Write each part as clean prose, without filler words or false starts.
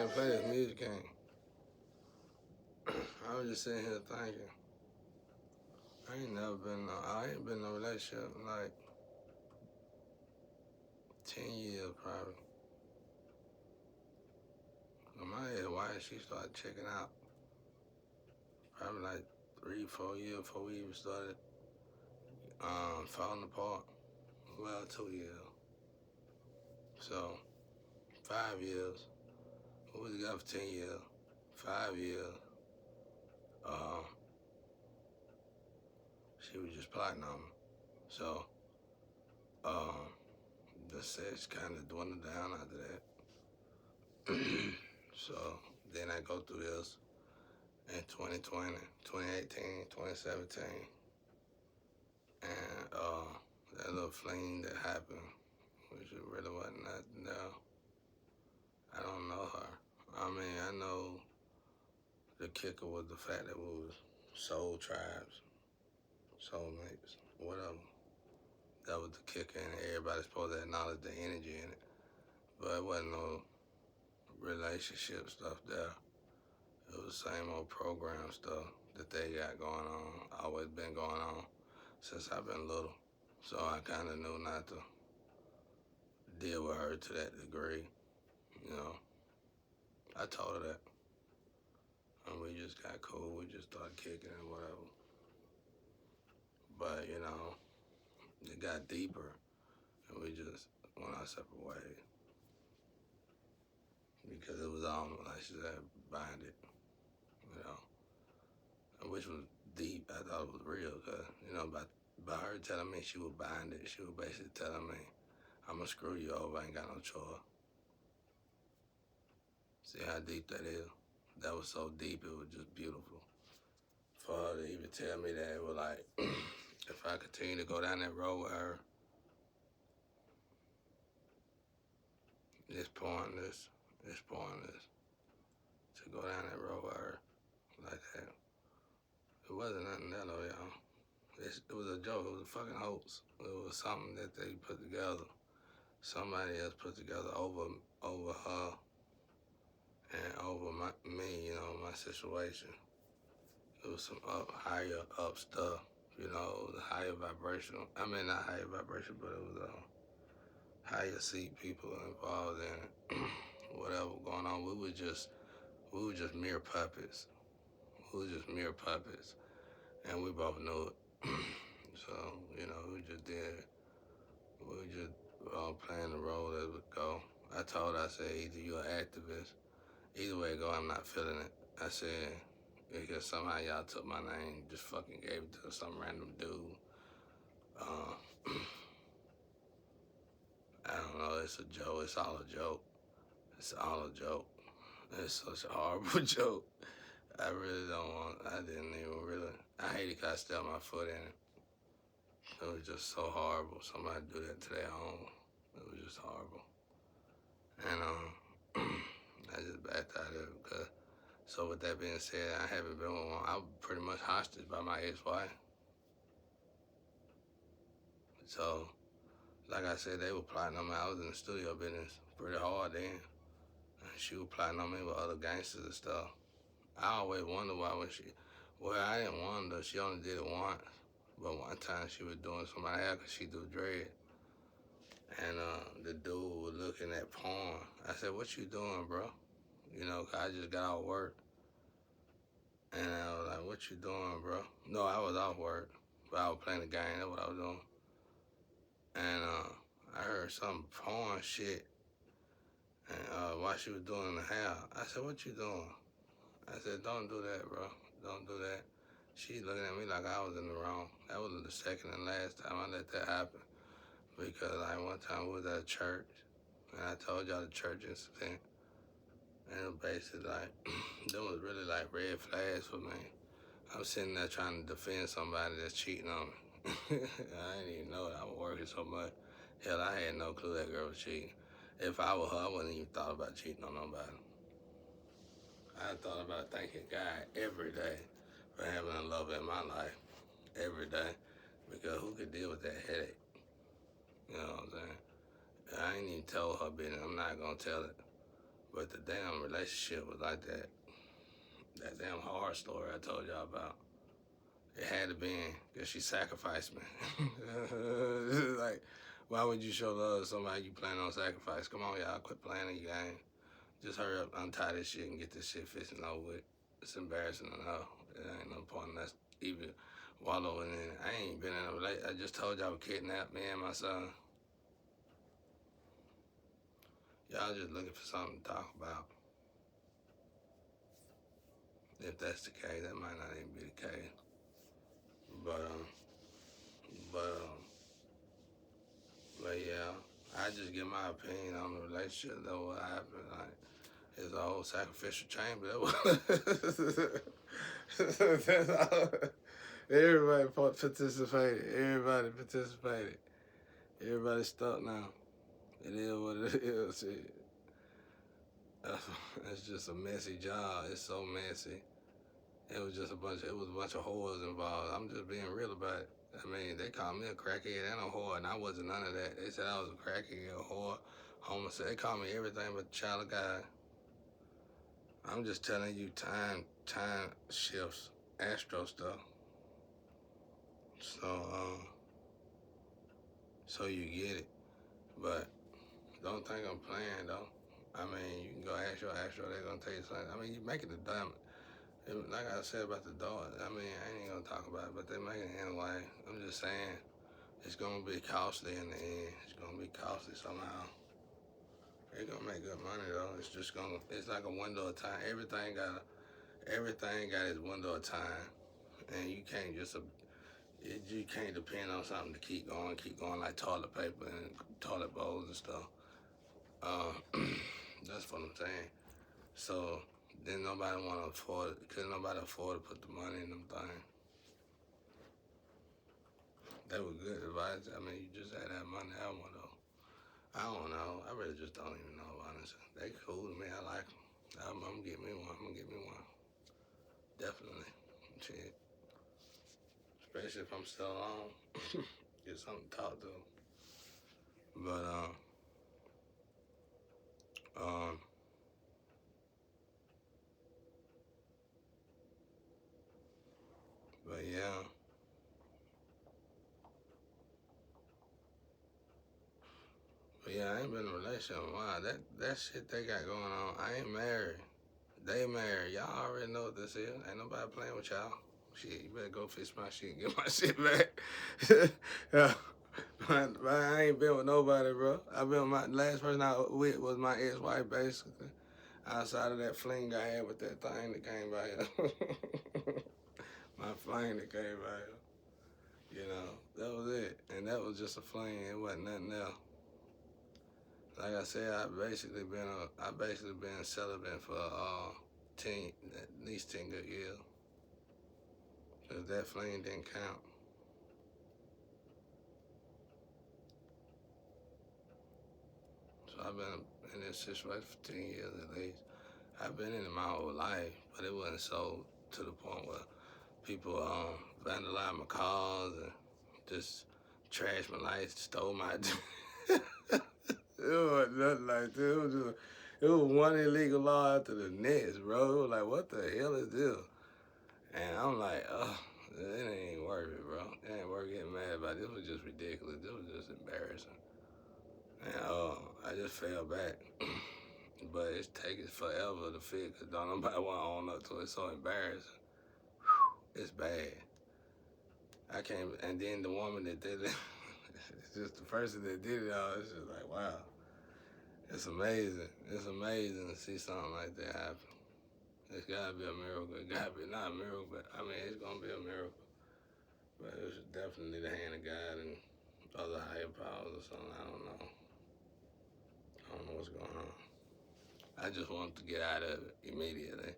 can't play this music, can I was just sitting here thinking. I ain't been in a relationship in like 10 years probably. When my ex-wife, she started checking out probably like 3, 4 years before we even started falling apart. Well, 2 years. So 5 years. We was together for 10 years. 5 years. Uh, she was just plotting on me. So the sex kind of dwindled down after that. So then I go through this in 2020, 2018, 2017. And that little fling that happened, which really wasn't nothing there. I don't know her. I mean, I know the kicker was the fact that we was soul tribes, soulmates, whatever. That was the kicker, and everybody's supposed to acknowledge the energy in it. But it wasn't no relationship stuff there. It was the same old program stuff that they got going on, always been going on since I've been little. So I kind of knew not to deal with her to that degree, you know. I told her that. And we just got cool. We just started kicking and whatever. But, it got deeper. And we just went our separate ways. Because it was almost, like she said, binded, which was deep. I thought it was real because, by her telling me she was binded, she was basically telling me, I'm going to screw you over. I ain't got no choice. See how deep that is? That was so deep, it was just beautiful. For her to even tell me that, it was like, if I continue to go down that road with her, it's pointless to go down that road with her like that. It wasn't nothing that though, y'all. It was a joke. It was a fucking hoax. It was something that they put together. Somebody else put together over her and over me, my situation. It was some higher up stuff, the higher vibrational. I mean, not higher vibration, but it was higher seat people involved in it. Whatever going on, we were just mere puppets. And we both knew it. So, we just did. We were just playing the role as we go. I told her, I said, either you're an activist, either way it go, I'm not feeling it. I said, because somehow y'all took my name, just fucking gave it to some random dude. I don't know, it's a joke. It's all a joke. It's all a joke. It's such a horrible joke. I really don't want, I didn't even really, I hate it because I stepped my foot in it. It was just so horrible. Somebody do that to their own. It was just horrible. And I just backed out of it because, so with that being said, I haven't been with one. I was pretty much hostage by my ex-wife. So, like I said, they were plotting on me. I was in the studio business pretty hard then. And she was plotting on me with other gangsters and stuff. I always wondered why I didn't wonder. She only did it once. But one time she was doing somebody else because she do dread. And the dude was looking at porn. I said, what you doing, bro? 'Cause I just got out of work. And I was like, what you doing, bro? No, I was off work. But I was playing the game. That's what I was doing. And I heard some porn shit. And while she was doing the hair, I said, what you doing? I said, don't do that, bro. Don't do that. She looking at me like I was in the wrong. That was the second and last time I let that happen. Because one time we was at a church, and I told y'all the church incident. And it was basically like, them was really like red flags for me. I'm sitting there trying to defend somebody that's cheating on me. I didn't even know it. I was working so much. Hell, I had no clue that girl was cheating. If I were her, I wouldn't even thought about cheating on nobody. I thought about thanking God every day for having a love in my life. Every day. Because who could deal with that headache? You know what I'm saying? I ain't even told her business. I'm not going to tell it. But the damn relationship was like that. That damn horror story I told y'all about. It had to be because she sacrificed me. Like, why would you show love to somebody you plan on sacrifice? Come on, y'all, quit playing the game. Just hurry up, untie this shit, and get this shit fixed and over with. It's embarrassing enough. It ain't no point in us even wallowing in it. I ain't been in a relationship. I just told y'all kidnapped me and my son. Y'all just looking for something to talk about. If that's the case, that might not even be the case. But but yeah, I just give my opinion on the relationship. Though what happened, like, it's a whole sacrificial chamber. That's all. Everybody participated. Everybody participated. Everybody's stuck now. It is what it is. It's just a messy job. It's so messy. It was a bunch of whores involved. I'm just being real about it. I mean, they called me a crackhead and a whore, and I wasn't none of that. They said I was a crackhead, a whore, homosexual. They called me everything but a child of God. I'm just telling you time shifts, astro stuff. So you get it. But don't think I'm playing, though. I mean, you can go ask your astro, they're going to tell you something. I mean, you make it a dumb. Like I said about the dog, I mean, I ain't going to talk about it, but they make it anyway. I'm just saying, it's going to be costly in the end. It's going to be costly somehow. They're going to make good money, though. It's like a window of time. Everything got its window of time. And you can't you can't depend on something to keep going like toilet paper and toilet bowls and stuff. That's what I'm saying. So then nobody want to afford it. Couldn't nobody afford to put the money in them things. They were good advice. I mean, you just had to have money. I don't know. I don't know. I really just don't even know, honestly. They cool to me. I like them. I'm gonna get me one. Definitely. Shit. Especially if I'm still alone. Get something to talk to. But but yeah. But yeah, I ain't been in a relationship in a while. That shit they got going on. I ain't married. They married. Y'all already know what this is. Ain't nobody playing with y'all. Shit, you better go fix my shit and get my shit back. Yeah. But I ain't been with nobody, bro. I've been with my last person I with was my ex-wife, basically. Outside of that fling I had with that thing that came by here. My fling that came by here. You know, that was it. And that was just a fling. It wasn't nothing else. Like I said, I basically been celibate for 10, at least 10 good years. Cause that flame didn't count. So I've been in this situation for 10 years at least. I've been in it my whole life, but it wasn't so to the point where people vandalized my cars and just trashed my lights, stole my. It wasn't nothing like that. It was one illegal law after the next, bro. It was like, what the hell is this? And I'm like, oh, it ain't worth it, bro. It ain't worth getting mad about it. This was just ridiculous. This was just embarrassing. And I just fell back. But it's taking forever to fix because don't nobody want to own up to it. It's so embarrassing. Whew, it's bad. I can't, and then the woman that did it, it's just the person that did it all. It's just like, wow. It's amazing. It's amazing to see something like that happen. It's gotta be a miracle. It gotta be not a miracle, but I mean, it's gonna be a miracle. But it was definitely the hand of God and other higher powers or something. I don't know. I don't know what's going on. I just wanted to get out of it immediately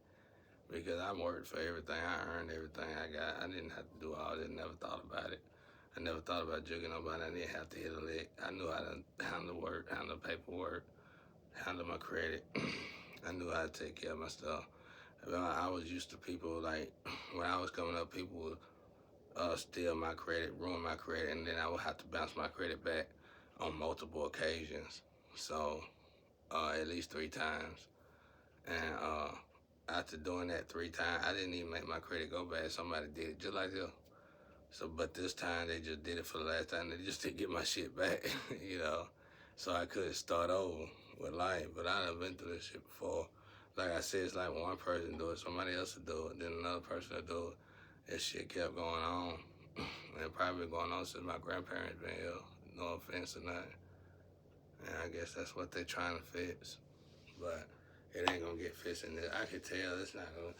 because I worked for everything. I earned everything I got. I didn't have to do all this. Never thought about it. I never thought about jugging nobody. I didn't have to hit a lick. I knew how to handle work, handle paperwork, handle my credit. I knew how to take care of my stuff. I was used to people like when I was coming up, people would steal my credit, ruin my credit, and then I would have to bounce my credit back on multiple occasions. So at least 3 times. And after doing that 3 times, I didn't even make my credit go bad. Somebody did it just like this. So, but this time they just did it for the last time. They just didn't get my shit back, you know. So I couldn't start over with life. But I've been through this shit before. Like I said, it's like one person do it, somebody else will do it, then another person will do it. This shit kept going on. And probably going on since my grandparents been here. No offense or nothing. And I guess that's what they're trying to fix. But it ain't gonna get fixed in this. I can tell it's not gonna.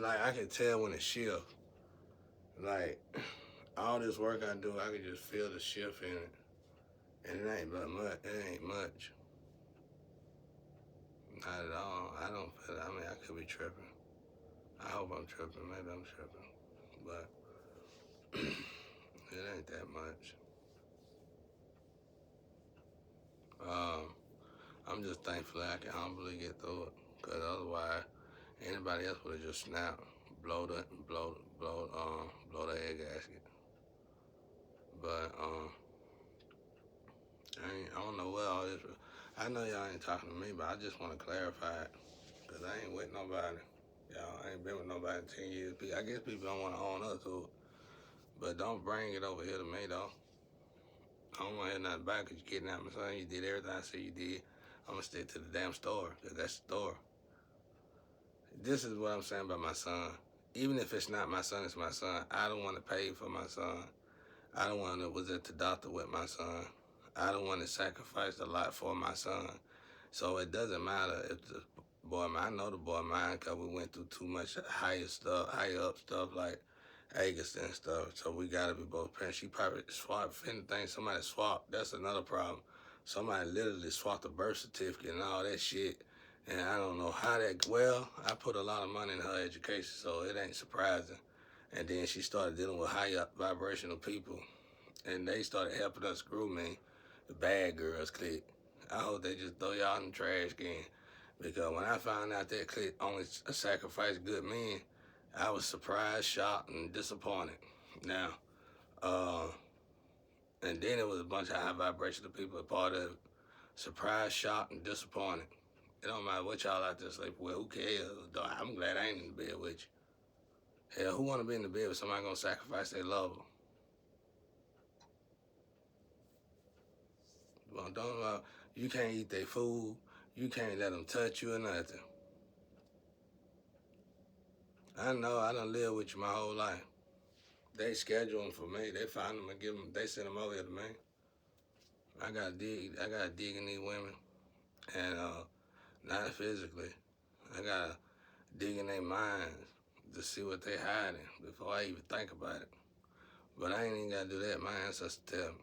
Like I can tell when it shift. Like all this work I do, I can just feel the shift in it, and it ain't but much. It ain't much. Not at all. I don't feel it. I mean, I could be tripping. I hope I'm tripping. Maybe I'm tripping, but it ain't that much. Um, I'm just thankful I can humbly get through it, cause otherwise anybody else would have just snapped, blow the head gasket. But I don't know what all this. I know y'all ain't talking to me, but I just want to clarify it, cause I ain't with nobody. Y'all I ain't been with nobody in 10 years. I guess people don't want to own up to it, but don't bring it over here to me though. I don't want to hear nothing back because you kidnapped my son. You did everything I said you did. I'm gonna stick to the damn store, cause that's the store. This is what I'm saying about my son. Even if it's not my son, it's my son. I don't want to pay for my son. I don't want to was at the doctor with my son. I don't want to sacrifice a lot for my son. So it doesn't matter if the boy, I know the boy mine because we went through too much higher up stuff like August and stuff. So we got to be both parents. She probably swapped, if anything, somebody swapped. That's another problem. Somebody literally swapped the birth certificate and all that shit. And I don't know how that, well, I put a lot of money in her education, so it ain't surprising. And then she started dealing with high vibrational people, and they started helping us screw me. The bad girls clique. I hope they just throw y'all in the trash can. Because when I found out that clique only sacrificed good men, I was surprised, shocked, and disappointed. Now, uh, and then it was a bunch of high vibrational people a part of it. Surprised, shocked, and disappointed. It don't matter what y'all out there sleeping with. Who cares? I'm glad I ain't in the bed with you. Hell, who want to be in the bed with somebody gonna sacrifice their lover? Well, don't you can't eat their food. You can't let them touch you or nothing. I know. I done lived with you my whole life. They schedule them for me. They find them and give them. They send them over here to me. I gotta dig. I gotta dig in these women, and not physically. I gotta dig in their minds to see what they hiding before I even think about it. But I ain't even gotta do that. My ancestors tell me.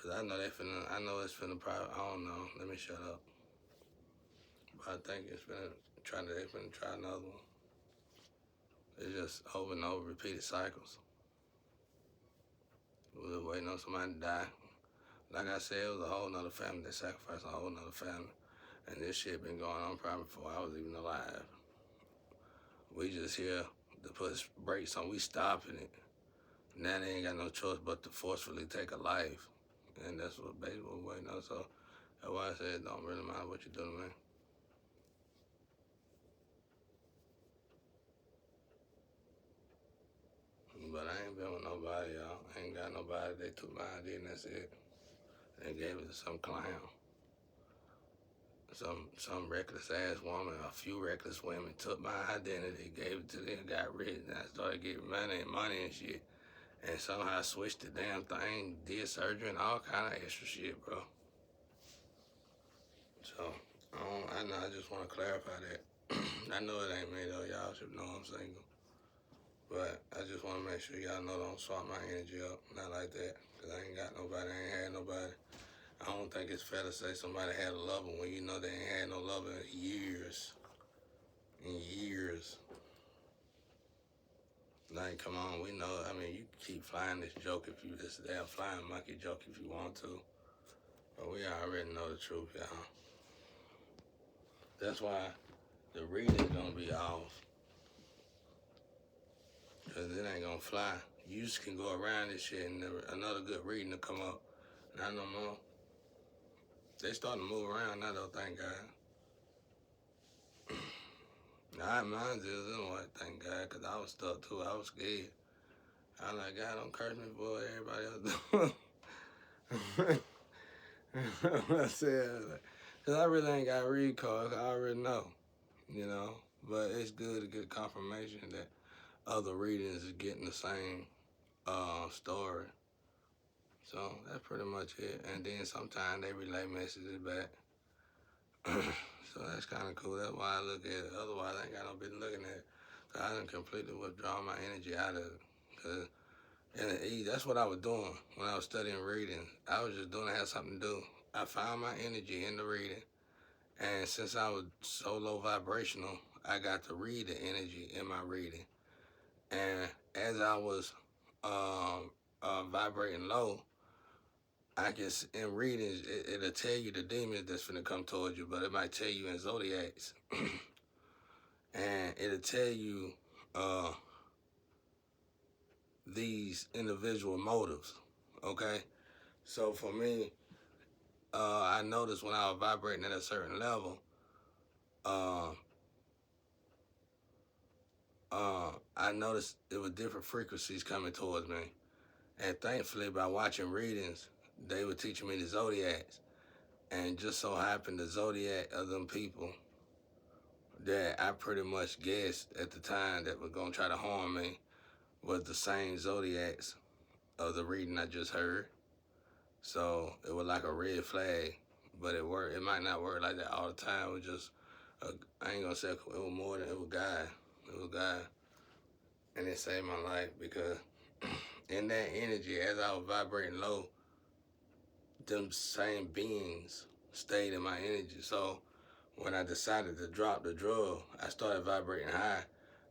Cause I know they finna. I know it's finna probably. I don't know. Let me shut up. But I think it's finna. They finna try another one. It's just over and over, repeated cycles. We were waiting on somebody to die. Like I said, it was a whole nother family that sacrificed a whole nother family. And this shit been going on probably before I was even alive. We just here to put brakes on. We stopping it. Now they ain't got no choice but to forcefully take a life. And that's what basically we're waiting on. So that's why I said it don't really matter what you do to me. But I ain't been with nobody, y'all. I ain't got nobody. They took my ID and that's it. They gave it to some clown. Some reckless ass woman, a few reckless women took my identity, gave it to them, got rich, and I started getting money and shit. And somehow I switched the damn thing, did surgery and all kind of extra shit, bro. So I know. I just want to clarify that. I know it ain't me though. Y'all should know I'm single. But I just want to make sure y'all know don't swap my energy up. Not like that. Cause I ain't got nobody. I ain't had nobody. I don't think it's fair to say somebody had a lover when you know they ain't had no lover in years. In years. Like, come on, we know. I mean, you can keep flying this joke if you this damn flying monkey joke if you want to. But we already know the truth, y'all. That's why the reading's gonna be off. Cause it ain't gonna fly. You just can go around this shit and another good reading to come up. Not no more. They starting to move around now though, thank God. Nah, mine is anyway, thank God, because I was stuck too. I was scared. I was like, God, don't curse me for what everybody else doing. I said, because I really ain't got to read cards. I already know, you know. But it's good to get confirmation that other readings is getting the same story. So that's pretty much it. And then sometimes they relay messages back. So that's kind of cool. That's why I look at it. Otherwise, I ain't got no business looking at it. So I done completely withdraw my energy out of it. Cause that's what I was doing when I was studying reading. I was just doing it, had something to do. I found my energy in the reading. And since I was so low vibrational, I got to read the energy in my reading. And as I was vibrating low, I can, in readings, it'll tell you the demons that's finna come towards you, but it might tell you in zodiacs. And it'll tell you these individual motives, okay? So for me, I noticed when I was vibrating at a certain level, I noticed there were different frequencies coming towards me. And thankfully, by watching readings, they were teaching me the zodiacs. And just so happened the zodiac of them people that I pretty much guessed at the time that were going to try to harm me was the same zodiacs of the reading I just heard. So it was like a red flag, but it worked. It might not work like that all the time. It was just, I ain't gonna say it was more than, it was God. It was God. And it saved my life because in that energy, as I was vibrating low, them same beings stayed in my energy. So when I decided to drop the drug, I started vibrating high.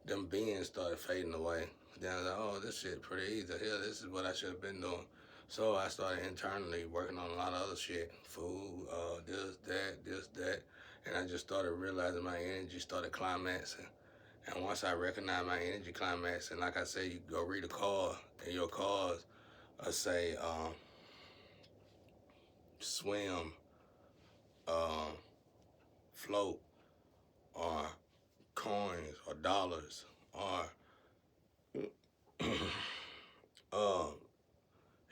Them beings started fading away. Then I was like, oh, this shit pretty easy. Hell, this is what I should have been doing. So I started internally working on a lot of other shit. Food, this, that. And I just started realizing my energy started climaxing. And once I recognized my energy climaxing, like I said, you go read a card, and your cards say swim, float, or coins, or dollars, or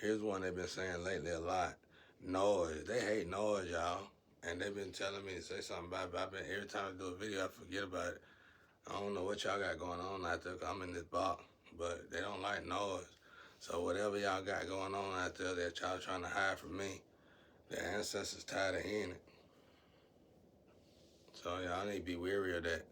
here's one they've been saying lately a lot. Noise. They hate noise, y'all. And they've been telling me to say something about it, but every time I do a video, I forget about it. I don't know what y'all got going on out there, 'cause I'm in this box, but they don't like noise. So whatever y'all got going on out there that y'all trying to hide from me, the ancestors tired of hearing it. So y'all need to be wary of that.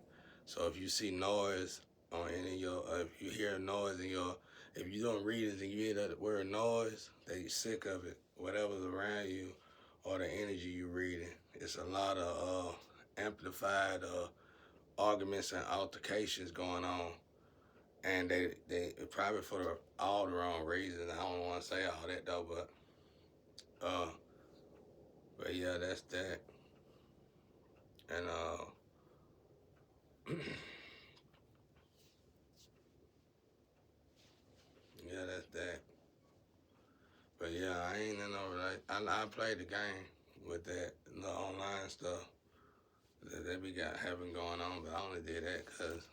So if you see noise on any of your, if you hear noise in your, if you don't read it and you hear that word noise, that you're sick of it, whatever's around you or the energy you're reading, it's a lot of amplified arguments and altercations going on. And they probably for all the wrong reasons. I don't want to say all that though, but yeah, that's that. And yeah, that's that. But yeah, I ain't in no like I played the game with that the online stuff that they be having going on, but I only did that because,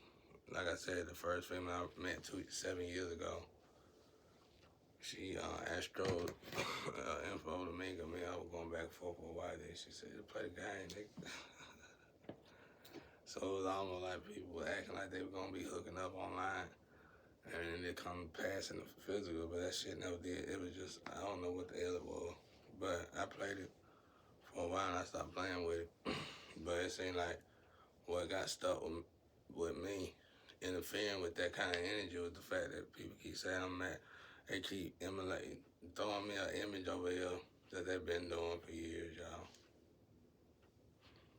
like I said, the first female I met 7 years ago, she astro info to me. I mean, I was going back and forth for a while. Then she said, "Play the game, nigga." So it was almost like people were acting like they were gonna be hooking up online, and then they come passing the physical, but that shit never did. It was just, I don't know what the hell it was, but I played it for a while and I stopped playing with it. But it seemed like what got stuck with me interfering with that kind of energy was the fact that people keep saying I'm mad. They keep emulating, throwing me an image over here that they've been doing for years, y'all.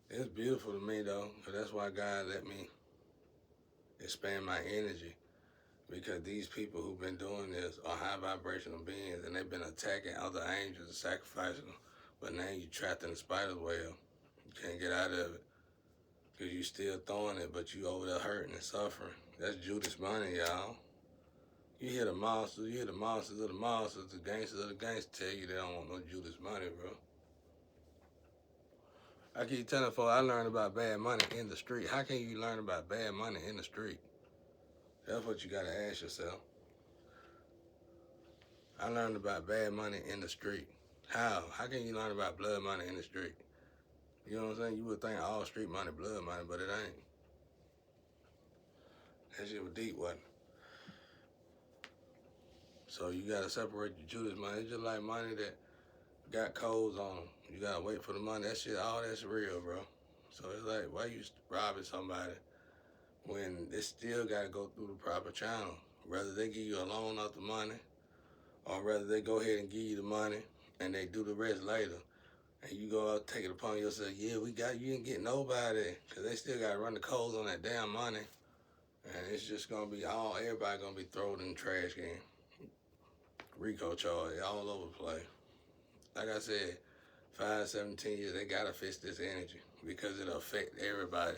It's beautiful to me though, because that's why God let me expand my energy. Because these people who've been doing this are high vibrational beings and they've been attacking other angels and sacrificing them. But now you're trapped in the spider's web. You can't get out of it. Because you still throwing it, but you over there hurting and suffering. That's Judas money, y'all. You hear the monsters, you hear the monsters of the monsters, the gangsters of the gangsters tell you they don't want no Judas money, bro. I keep telling folks I learned about bad money in the street. How can you learn about bad money in the street? That's what you gotta ask yourself. I learned about bad money in the street. How? How can you learn about blood money in the street? You know what I'm saying? You would think all street money, blood money, but it ain't. That shit was deep, wasn't it? So you gotta separate the Judas money. It's just like money that got codes on them. You gotta wait for the money. That shit, all that's real, bro. So it's like, why you robbing somebody when it still gotta go through the proper channel? Whether they give you a loan off the money, or whether they go ahead and give you the money and they do the rest later. And you go out take it upon yourself, yeah, we got you didn't get nobody, because they still got to run the codes on that damn money. And it's just going to be everybody going to be thrown in the trash can. RICO charge all over the place. Like I said, 5, 17 years, they got to fix this energy because it'll affect everybody.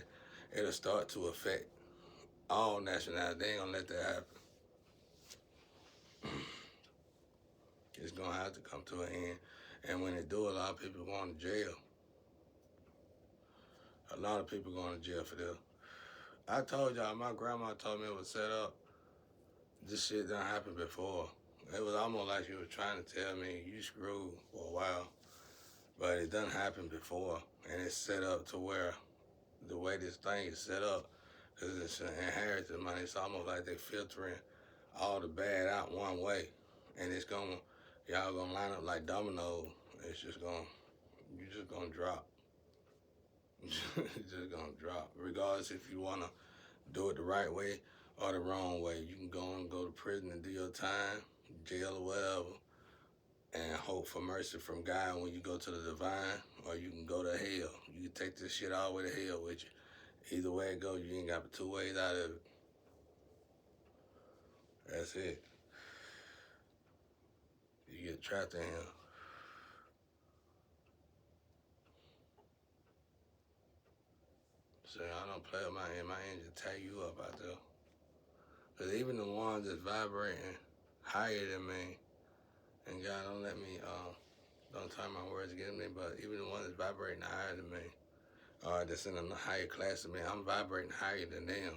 It'll start to affect all nationalities. They ain't going to let that happen. It's going to have to come to an end. And when it do, a lot of people going to jail. A lot of people going to jail for this. I told y'all, my grandma told me it was set up. This shit done happened before. It was almost like she was trying to tell me, you screwed for a while. But it done happened before. And it's set up to where the way this thing is set up, because it's inherited money, it's almost like they filtering all the bad out one way. And it's gonna, y'all gonna line up like dominoes. It's just gonna, you just gonna drop. It's just gonna drop. Regardless if you wanna do it the right way or the wrong way. You can go and go to prison and do your time, jail or whatever, and hope for mercy from God when you go to the divine, or you can go to hell. You can take this shit all the way to hell with you. Either way it goes, you ain't got but 2 ways out of it. That's it. You get trapped in here. So I don't play with my engine tie you up out there. Because even the ones that's vibrating higher than me, and God don't let me, don't time my words against me, but even the ones that's vibrating higher than me, or that's in a higher class than me, I'm vibrating higher than them.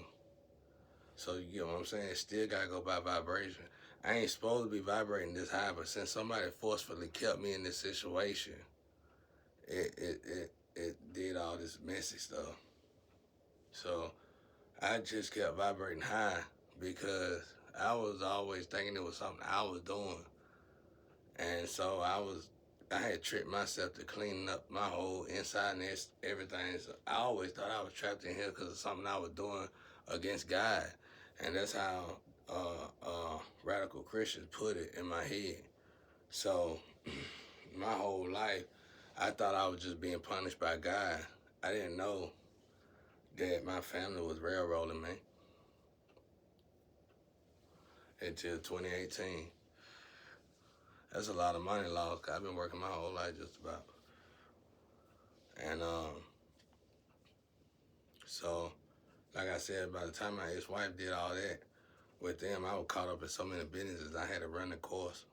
So you get what I'm saying? Still gotta go by vibration. I ain't supposed to be vibrating this high, but since somebody forcefully kept me in this situation, it did all this messy stuff. So I just kept vibrating high because I was always thinking it was something I was doing. And so I had tricked myself to cleaning up my whole inside and everything. So I always thought I was trapped in here because of something I was doing against God. And that's how radical Christians put it in my head. So my whole life, I thought I was just being punished by God. I didn't know that my family was railroading me until 2018. That's a lot of money lost. I've been working my whole life just about. And so, like I said, by the time my ex-wife did all that with them, I was caught up in so many businesses. I had to run the course.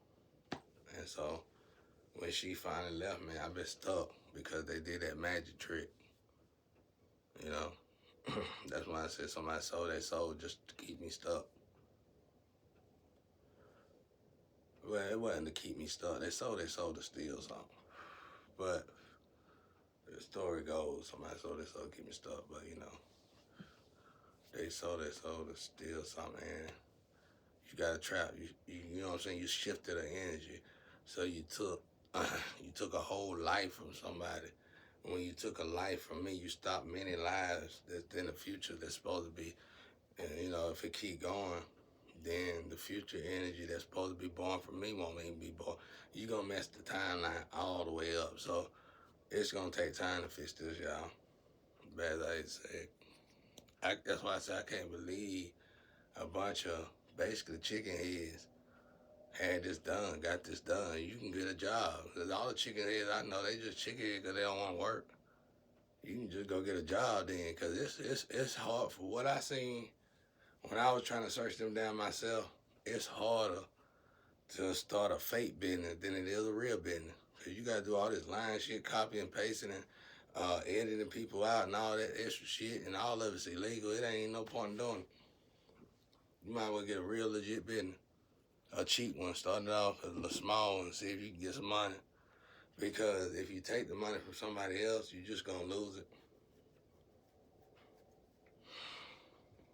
And so, when she finally left me, I've been stuck because they did that magic trick. You know, that's why I said somebody sold their soul just to keep me stuck. Well, it wasn't to keep me stuck. They sold their soul to steal something. But the story goes, somebody sold their soul to keep me stuck. But you know, they sold their soul to steal something. And you got to trap. You know what I'm saying? You shifted the energy. So you took a whole life from somebody. When you took a life from me, you stopped many lives that's in the future that's supposed to be. And you know, if it keep going, then the future energy that's supposed to be born from me won't even be born. You're gonna mess the timeline all the way up. So it's gonna take time to fix this, y'all. But as I said, that's why I say I can't believe a bunch of basically chicken heads had this done, got this done. You can get a job. Cause all the chicken heads I know, they just chicken heads because they don't want to work. You can just go get a job then, cause it's hard for what I seen when I was trying to search them down myself. It's harder to start a fake business than it is a real business. Cause you gotta do all this lying shit, copy and pasting, and editing people out and all that extra shit, and all of it's illegal. It ain't no point in doing it. You might as well get a real legit business, a cheap one, starting off a little small one, see if you can get some money. Because if you take the money from somebody else, you're just gonna lose it.